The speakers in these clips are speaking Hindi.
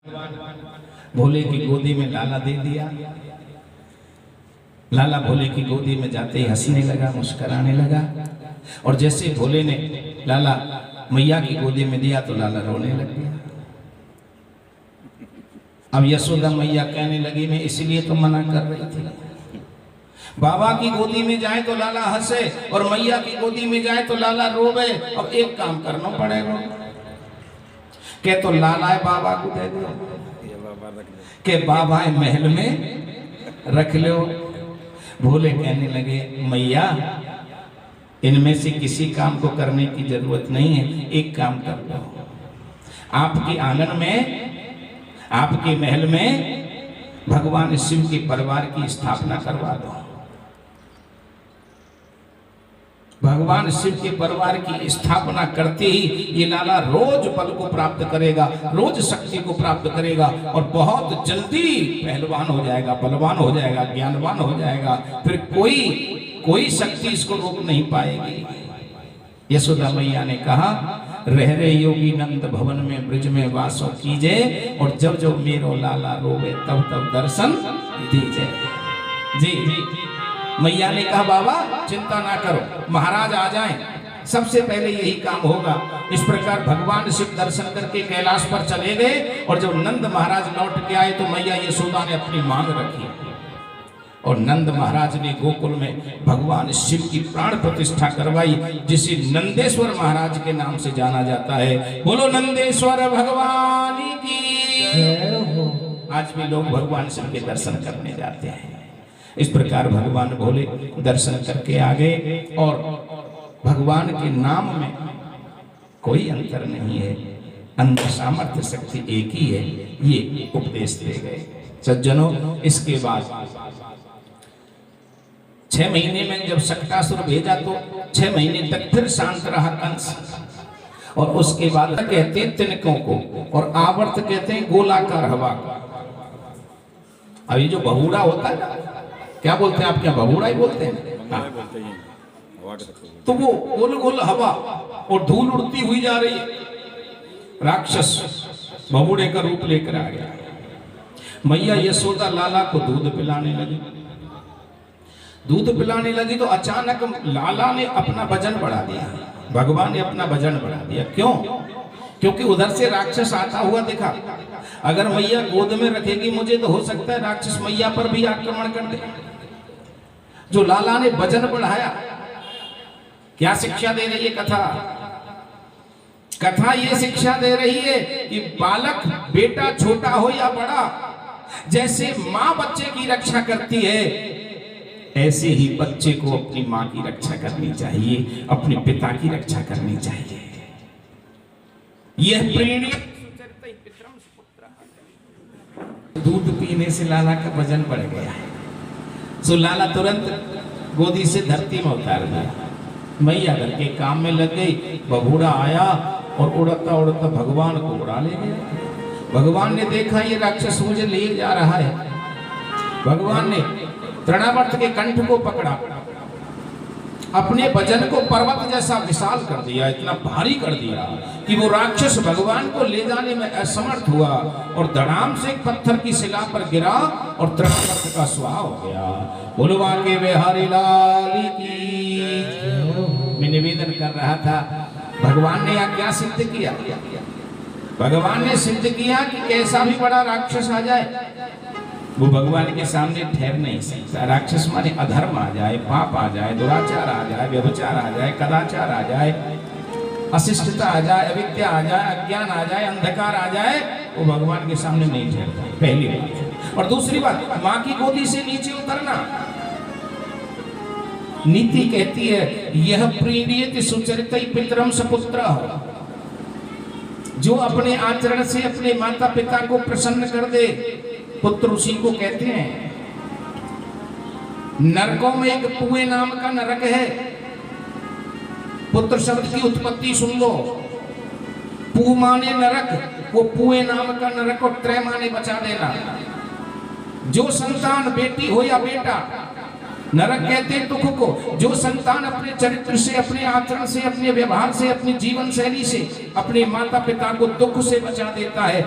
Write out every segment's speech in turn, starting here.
भोले की गोदी में लाला दे दिया। लाला भोले की गोदी में जाते ही हंसने लगा, मुस्कुराने लगा। और जैसे भोले ने लाला मैया की गोदी में दिया तो लाला रोने लग गया। अब यशोदा मैया कहने लगी, मैं इसलिए तो मना कर रही थी, बाबा की गोदी में जाए तो लाला हंसे और मैया की गोदी में जाए तो लाला रोवे। अब एक काम करना पड़ेगा, के तो लाला बाबा को दे दो, के बाबा महल में रख लो। भोले कहने लगे, मैया इनमें से किसी काम को करने की जरूरत नहीं है, एक काम कर लो, आपके आंगन में, आपके महल में भगवान शिव के परिवार की स्थापना करवा दो। भगवान शिव के परिवार की स्थापना करते ही ये लाला रोज बल को प्राप्त करेगा, रोज शक्ति को प्राप्त करेगा और बहुत जल्दी पहलवान हो जाएगा, बलवान हो जाएगा, ज्ञानवान हो जाएगा। फिर कोई शक्ति इसको रोक नहीं पाएगी। यशोदा मैया ने कहा, रह रहे योगी नंद भवन में ब्रिज में वासो कीजिए और जब जब मेरो लाला रोवे तब तब दर्शन दीजिए। जी मैया ने कहा, बाबा चिंता ना करो, महाराज आ जाएं, सबसे पहले यही काम होगा। इस प्रकार भगवान शिव दर्शन करके कैलाश पर चले गए और जब नंद महाराज लौट के आए तो मैया यशोदा ने अपनी मांग रखी और नंद महाराज ने गोकुल में भगवान शिव की प्राण प्रतिष्ठा करवाई, जिसे नंदेश्वर महाराज के नाम से जाना जाता है। बोलो नंदेश्वर भगवान की। आज भी लोग भगवान शिव के दर्शन करने जाते हैं। इस प्रकार भगवान भोले दर्शन करके आ गए और भगवान के नाम में कोई अंतर नहीं है, अंदर सामर्थ्य शक्ति एक ही है, ये उपदेश दे गए। सज्जनों, इसके बाद 6 महीने में जब शक्टासुर भेजा तो 6 महीने तक फिर शांत रहा कंस। और उसके बाद कहते हैं तिनकों को और आवर्त कहते हैं गोलाकार हवा। अभी जो बहुड़ा होता है, क्या बोलते हैं आप, क्या बहुड़ा ही बोलते हैं? हाँ। तो वो गोल गोल हवा और धूल उड़ती हुई जा रही है। राक्षस बहुड़े का रूप लेकर आ गया। मैया यशोदा लाला को दूध पिलाने लगी। दूध पिलाने लगी तो अचानक लाला ने अपना वजन बढ़ा दिया। भगवान ने अपना वजन बढ़ा दिया। क्यों? क्योंकि उधर से राक्षस आता हुआ दिखा। अगर मैया गोद में रखेगी मुझे तो हो सकता है राक्षस मैया पर भी आक्रमण कर दे। जो लाला ने वजन बढ़ाया, क्या शिक्षा दे रही है कथा? कथा ये शिक्षा दे रही है कि बालक, बेटा छोटा हो या बड़ा, जैसे माँ बच्चे की रक्षा करती है ऐसे ही बच्चे को अपनी माँ की रक्षा करनी चाहिए, अपने पिता की रक्षा करनी चाहिए। यह प्रेरणा। दूध पीने से लाला का वजन बढ़ गया है, सो लाला तुरंत गोदी से धरती में उतार दिया। मैया घर के काम में लग गई। बबूढ़ा आया और उड़ता उड़ता भगवान को उड़ा ले गया। भगवान ने देखा ये राक्षस मुझे ले जा रहा है। भगवान ने तृणावर्त के कंठ को पकड़ा, अपने वजन को पर्वत जैसा विशाल कर दिया, इतना भारी कर दिया कि वो राक्षस भगवान को ले जाने में असमर्थ हुआ और धड़ाम से एक पत्थर की शिला पर गिरा और तृणावर्त का स्वाहा हो गया। बोलवा के बिहारी लाल की। मैं निवेदन कर रहा था, भगवान ने यहाँ क्या सिद्ध किया? भगवान ने सिद्ध किया कि कैसा भी बड़ा राक्षस आ जाए वो भगवान के सामने ठहर नहीं सकता। राक्षस माने अधर्म आ जाए, पाप आ जाए, दुराचार आ जाए, व्यभिचार आ जाए, कदाचार आ जाए, अशिष्टता आ जाए, अविद्या आ जाए, अज्ञान आ जाए, अंधकार आ जाए, वो भगवान के सामने नहीं ठहरता। पहली बात। और दूसरी बात, माँ की गोदी से नीचे उतरना। नीति कहती है, यह प्रीणीयत सुचरित पितरम सपुत्र। जो अपने आचरण से अपने माता पिता को प्रसन्न कर दे, पुत्र उसी को कहते हैं। नरकों में एक पुए नाम का नरक है। पुत्र शब्द की उत्पत्ति सुन लो। पू माने नरक, वो पुए नाम का नरक और त्रय माने बचा देना। जो संतान बेटी हो या बेटा नरक कहते हैं दुख को। जो संतान अपने चरित्र से, अपने आचरण से, अपने व्यवहार से, अपनी जीवन शैली से अपने माता पिता को दुख से बचा देता है,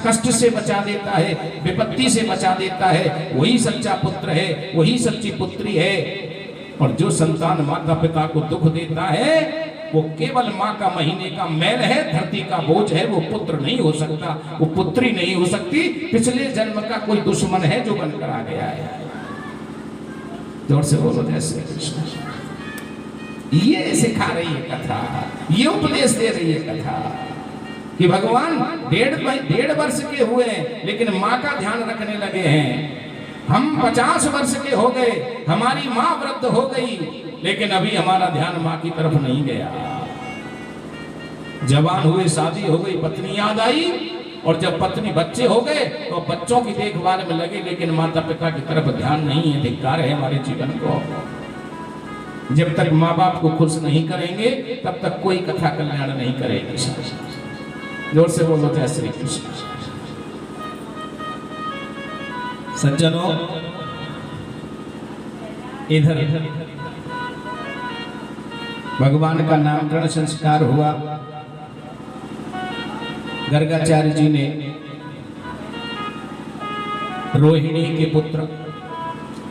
कष्ट से बचा देता है, विपत्ति से बचा देता है, वही सच्चा पुत्र है, वही सच्ची पुत्री है। और जो संतान माता पिता को दुख देता है वो केवल माँ का महीने का मैल है, धरती का बोझ है, वो पुत्र नहीं हो सकता, वो पुत्री नहीं हो सकती। पिछले जन्म का कोई दुश्मन है जो बनकर आ गया है। जोर से बोलो जय श्री कृष्ण। ये सिखा रही है कथा, ये उपदेश दे रही है कथा कि भगवान 1.5 वर्ष के हुए हैं लेकिन माँ का ध्यान रखने लगे हैं। हम 50 वर्ष के हो गए, हमारी माँ वृद्ध हो गई लेकिन अभी हमारा ध्यान माँ की तरफ नहीं गया। जवान हुए, शादी हो गई, पत्नी याद आई, और जब पत्नी बच्चे हो गए तो बच्चों की देखभाल में लगे लेकिन माता पिता की तरफ ध्यान नहीं है। धिक्कार है हमारे जीवन को। जब तक माँ बाप को खुश नहीं करेंगे तब तक कोई कथा कल्याण नहीं करेगी। जोर से बोलो जय श्री कृष्ण। सज्जनों, इधर भगवान का नामकरण संस्कार हुआ। गर्गाचार्य जी ने रोहिणी के पुत्र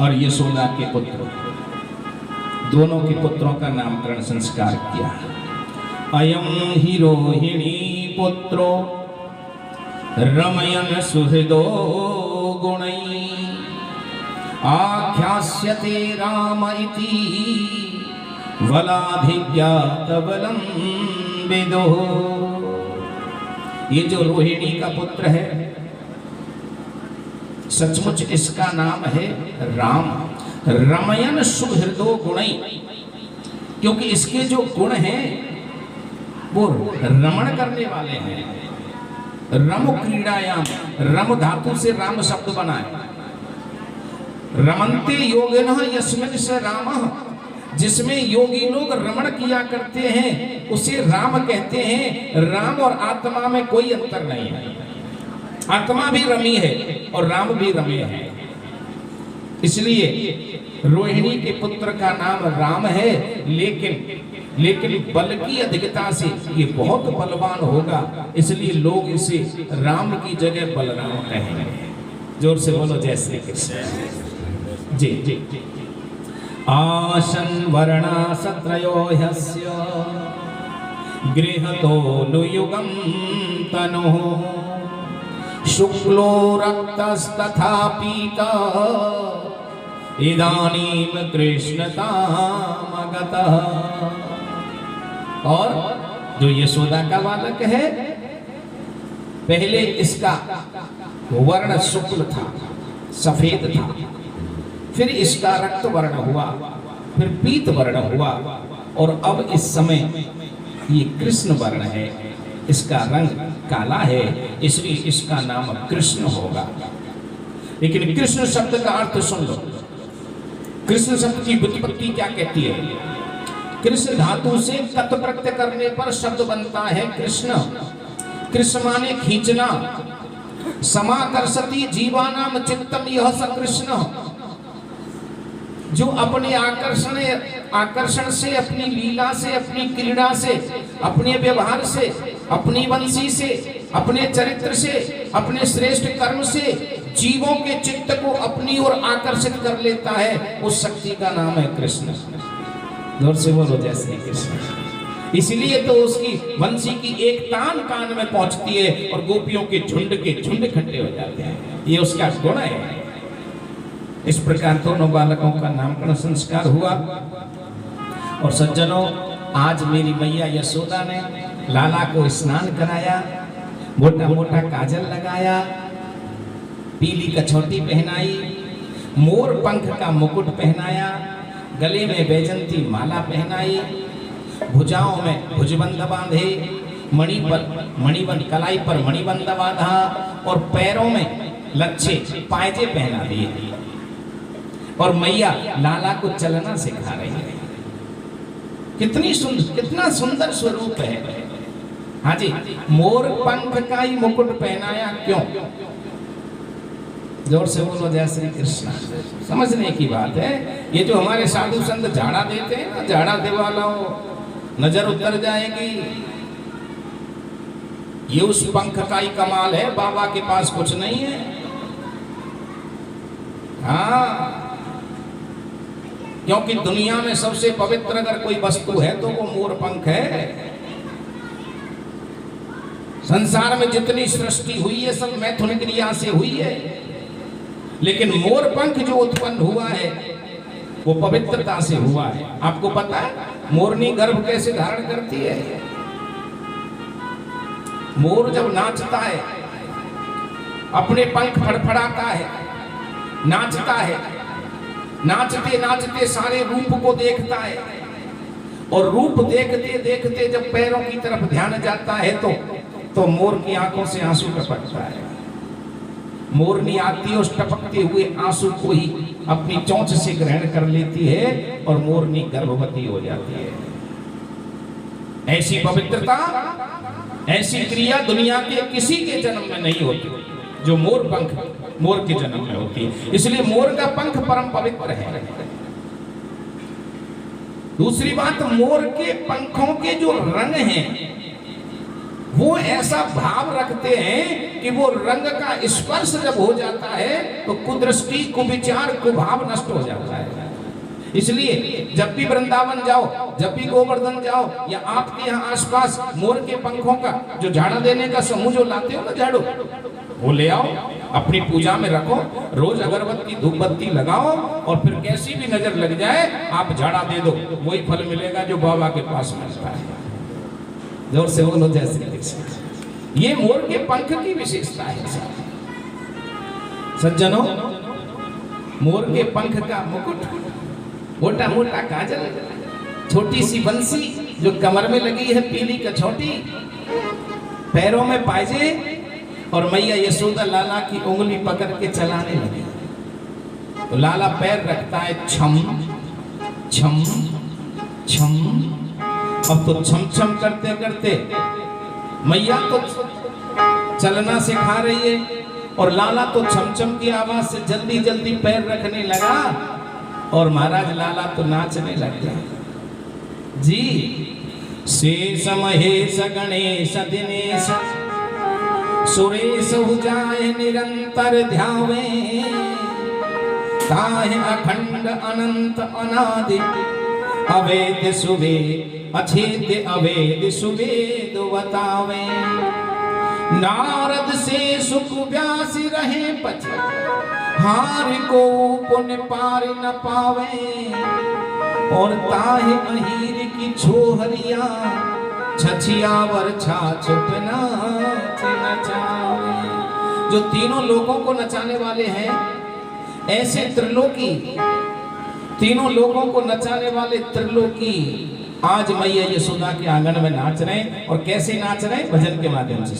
और यशोदा के पुत्र, दोनों के पुत्रों का नामकरण संस्कार किया। अयम ही रोहिणी पुत्रो रमयन सुहृदो गुणै आख्यास्यते राम इति वलाधिज्ञातबलं विदुः। ये जो रोहिणी का पुत्र है सचमुच इसका नाम है राम। रमयन सुहृदो गुणै, क्योंकि इसके जो गुण हैं वो रमण करने वाले हैं। रम क्रीड़ायाम, रम धातु से राम शब्द बना है। रमन्ते योगिनः यस्मिन् स रामः, जिसमें योगी लोग रमण किया करते हैं उसे राम कहते हैं। राम और आत्मा में कोई अंतर नहीं है। आत्मा भी रमी है और राम भी रमे है। इसलिए रोहिणी के पुत्र का नाम राम है, लेकिन बल की अधिकता से ये बहुत बलवान होगा, इसलिए लोग इसे राम की जगह बलराम कहेंगे। जोर से बोलो जय श्री कृष्ण। जी जी जी। आशन वर्णा सत्रयो ह्यस्य गृहतोनुयुगं तनुः शुक्लो रक्तस्तथा पीतः इदानीं कृष्णतामगतः। और जो यशोदा का बालक है, पहले इसका वर्ण शुक्ल था, सफेद था, फिर इसका रक्त वर्ण हुआ, फिर पीत वर्ण हुआ, और अब इस समय ये कृष्ण वर्ण है। इसका रंग काला है, इसलिए इसका नाम कृष्ण होगा। लेकिन कृष्ण शब्द का अर्थ सुन लो। कृष्ण शब्द की व्युत्पत्ति क्या कहती है? कृष्ण धातु से कत प्रत्यय करने पर शब्द बनता है कृष्ण। कृष्ण माने खींचना। समाकर्षति जीवानाम चित्तम यह स कृष्ण, जो अपने आकर्षण से, अपनी लीला से, अपनी क्रीड़ा से, अपने व्यवहार से, अपनी वंशी से, अपने चरित्र से, अपने श्रेष्ठ कर्म से जीवों के चित्त को अपनी ओर आकर्षित कर लेता है, उस शक्ति का नाम है कृष्ण। जोर से बोलो जय श्री कृष्ण। इसलिए तो उसकी वंशी की एक तान कान में पहुंचती है और गोपियों के झुंड इकट्ठे हो जाते हैं। ये उसका गुण है। इस प्रकार दोनों बालकों का नामकरण संस्कार हुआ। और सज्जनों, आज मेरी मैया यशोदा ने लाला को स्नान कराया, मोटा मोटा काजल लगाया, पीली कछौटी पहनाई, मोर पंख का मुकुट पहनाया, गले में वैजंती माला पहनाई, भुजाओं में भुजबंद बांधे, मणिबंद कलाई पर मणिबंद बांधा, और पैरों में लच्छे पायजे पहना दिए। और मैया लाला को चलना सिखा रही है। कितना सुंदर स्वरूप है। हाँ जी, मोर पंख का ही मुकुट पहनाया। क्यों? जोर से बोलो जय श्री कृष्ण। समझने की बात है, ये जो हमारे साधु संत झाड़ा देते हैं ना, झाड़ा दे वाला नजर उतर जाएगी, ये उस पंख का ही कमाल है, बाबा के पास कुछ नहीं है। हाँ, क्योंकि दुनिया में सबसे पवित्र अगर कोई वस्तु है तो वो मोर पंख है। संसार में जितनी सृष्टि हुई है सब मैथुन क्रिया से हुई है, लेकिन मोर पंख जो उत्पन्न हुआ है वो पवित्रता से हुआ है। आपको पता है मोरनी गर्भ कैसे धारण करती है? मोर जब नाचता है, अपने पंख फड़फड़ाता है, नाचता है, नाचते नाचते सारे रूप को देखता है, और रूप देखते देखते जब पैरों की तरफ ध्यान जाता है तो मोर की आंखों से आंसू टपकता है। मोरनी आती है, उस टपकते हुए आंसू को ही अपनी चोंच से ग्रहण कर लेती है और मोरनी गर्भवती हो जाती है। ऐसी पवित्रता, ऐसी क्रिया दुनिया के किसी के जन्म में नहीं होती जो मोर के जन्म में होती है। इसलिए मोर का पंख परम पवित्र है। दूसरी बात, मोर के पंखों के जो रंग हैं वो ऐसा भाव रखते हैं कि वो रंग का स्पर्श जब हो जाता है तो कुदृष्टि, कुविचार, कुभाव नष्ट हो जाता है। इसलिए जब भी वृंदावन जाओ, जब भी गोवर्धन जाओ, या आपके यहाँ आसपास मोर के पंखों का जो झाड़ा देने का समूह जो लाते हो ना झाड़ू, वो ले आओ, अपनी पूजा में रखो, रोज अगरबत्ती धूप बत्ती लगाओ, और फिर कैसी भी नजर लग जाए आप झाड़ा दे दो, वही फल मिलेगा जो बाबा के पास मिलता है। जोर से बोलो जय श्री कृष्ण। ये मोर के पंख की विशेषता है सज्जनों। मोर के पंख का मुकुट, मोटा मोटा काजल, छोटी सी बंसी जो कमर में लगी है, पीली कछौटी, पैरों में पायजे, और मैया यशोदा लाला की उंगली पकड़ के चलाने लगी। तो लाला पैर रखता है, छम छम छम। अब तो छम छम करते करते मैया तो चलना सिखा रही है, और लाला तो छम छम की आवाज से जल्दी जल्दी पैर रखने लगा, और महाराज लाला तो नाचने लग गया। जी, शेष महेश गणेश दिनेश सुरेश उजाए निरंतर ध्यावे, ताहे अखंड अनंत अनादि अवेद सुवे अछेद्य अवेद सुवेद बतावे। नारद से सुख व्यास रहे पछे, हार को पुण्य पार न पावे, और ताहे अहीर की छोहरिया छछियावर छाछ पे नाच नचावे। जो तीनों लोगों को नचाने वाले हैं, ऐसे त्रिलोकी, तीनों लोगों को नचाने वाले त्रिलोकी आज मैया यशोदा के आंगन में नाच रहे हैं। और कैसे नाच रहे हैं? भजन के माध्यम से।